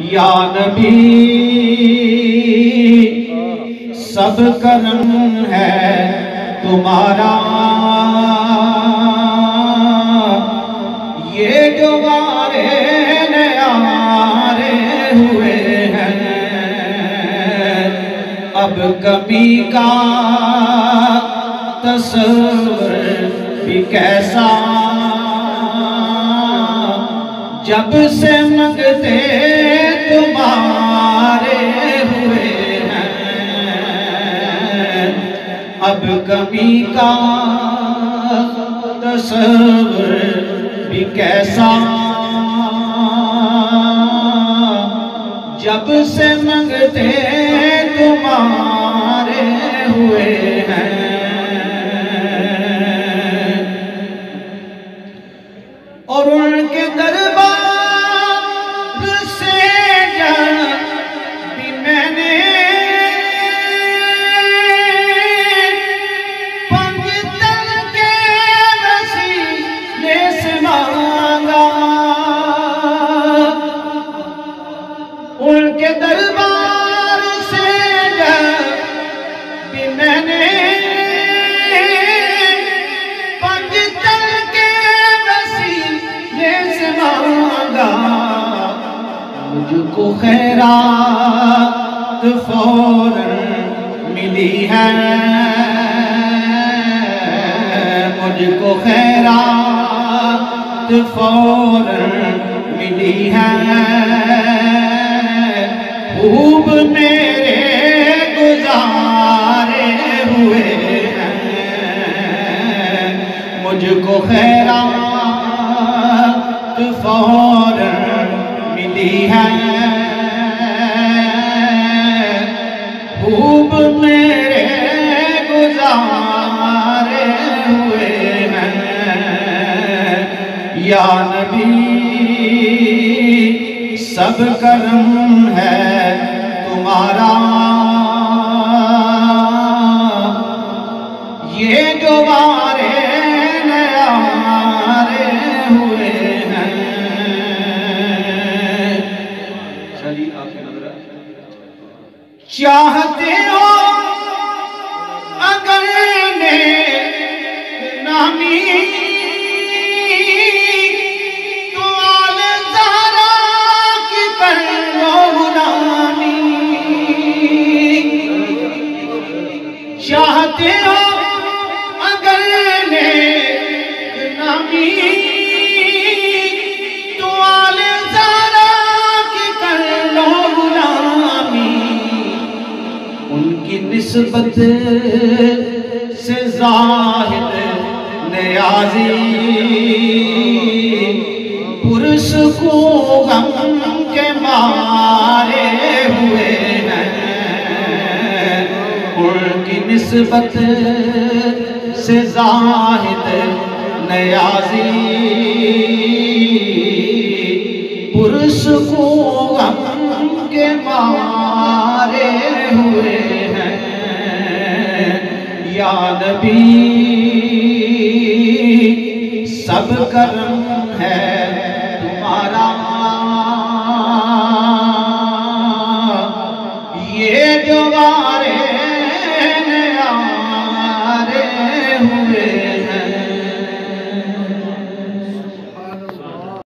या नबी सब करम है तुम्हारा, ये जो वारे न्यारे हुए हैं, अब कभी का तस्वर भी कैसा, जब से मंगते तुम्हारे हुए हैं, अब कभी का तस्वर भी कैसा, जब से मंगते तुम्हारे हुए हैं। और उनके दरबार से जब भी मैंने पंजतन के वसीले से मांगा, उनके दरबार से जब भी मैंने पंजतन के वसीले से मांगा, मुझको खैरात फौरन मिली है, मुझको खैरात फौरन मिली है, खूब मेरे गुजारे हुए हैं, मुझको खैरात फौरन मिली है, खूब मेरे गुजारे हुए हैं। या नबी सब करम है तुम्हारा, ये जो वारे न्यारे हुए हैं। चलिए आपकी नजर चाहते हो अगर नेक नामी, तो आले ज़हरा की कर लो गुलामी। चाहते हो अगर नेक नामी, तो आले ज़हरा की कर लो गुलामी। उनकी निस्बत से ज़ाहिद नियाज़ी, पुरुष को गम के मारे हुए हैं, उनकी निस्बत से ज़ाहिद नियाज़ी, पुरुष को गम के मारे हुए हैं। या नबी सब करम है